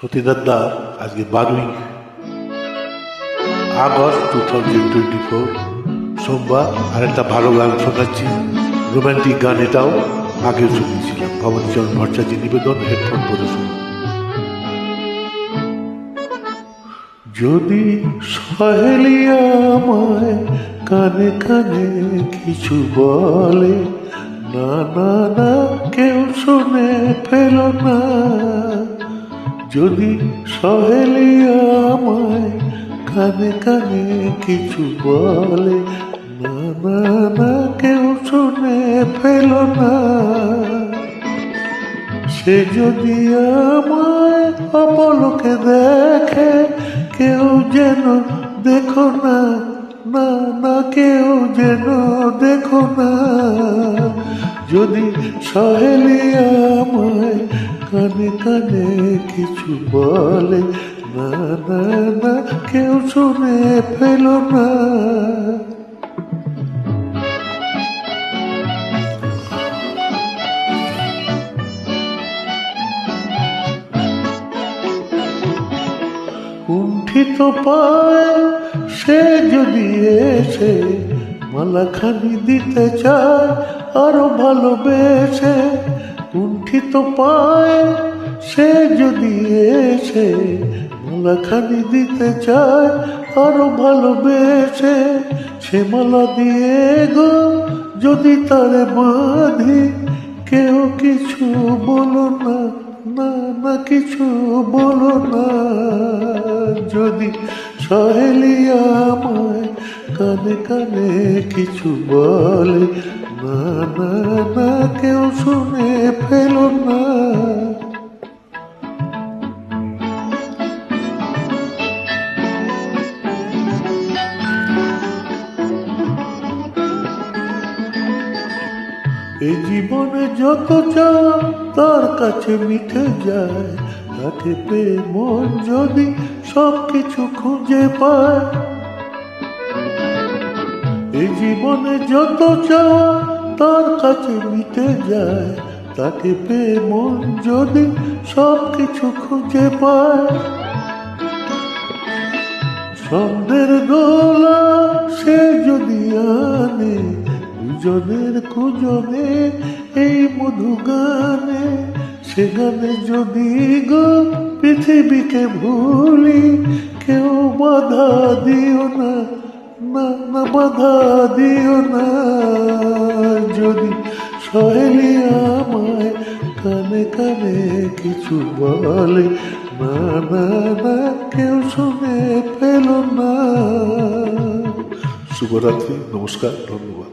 সতীদার দা আজকে 12ই আগস্ট 2024 সোমবার। আর একটা ভালো গান শোনাচ্ছি, রোম্যান্টিক গান। এটাও আগেও শুনিয়েছিলাম। ভবানীচরণ ভট্টাচার্য নিবেদন, হেডফোন করে শুনুন। যদি সহেলি আমায় কানে কানে কিছু বলে, না না না কেউ শুনে ফেল না। যদি সহেলি আমায় কানে কানে কিছু বলে, না না না কেউ শুনে ফেল না। সে যদি আমায় অপলকে দেখে, কেউ যেন দেখো না, না না কেউ যেন দেখো না। যদি সহেলি আমায় কানে কানে কিছু বলে, না না না কেউ শুনে ফেল না। কুণ্ঠিত পায় সে যদি এসে মালাখানি দিতে চায় আরো ভালোবেসে। কুণ্ঠিত পায় সে যদি এসে মালাখানি দিতে চায় আরো ভালোবেসে। সে মালা দিয়ে গো যদি তারে বাঁধি, কেউ কিছু বলো না, না না কিছু বলো না। যদি সহেলি আমায় কানে কানে কিছু বলে, না না না কেউ শুনে ফেল না। এই জীবনে যত চাওয়া তার কাছে মিটে যায়, তাকে পেয়ে মন যদি সব কিছু খুঁজে পায়। এই জীবনে যত চাওয়া তার কাছে মিটে যায়, তাকে পেয়ে মন যদি সব কিছু খুঁজে পায়। ছন্দের দোলা সে যদি আনে, দুজনের কুজনে এই মধু গানে। সে গানে যদি গো পৃথিবীকে ভুলি, কেউ বাধা দিও না, না না বাধা দিও না। যদি সহেলি আমায় কানে কানে কিছু বলে, না না না কেউ শুনে ফেল না। শুভরাত্রি, নমস্কার, ধন্যবাদ।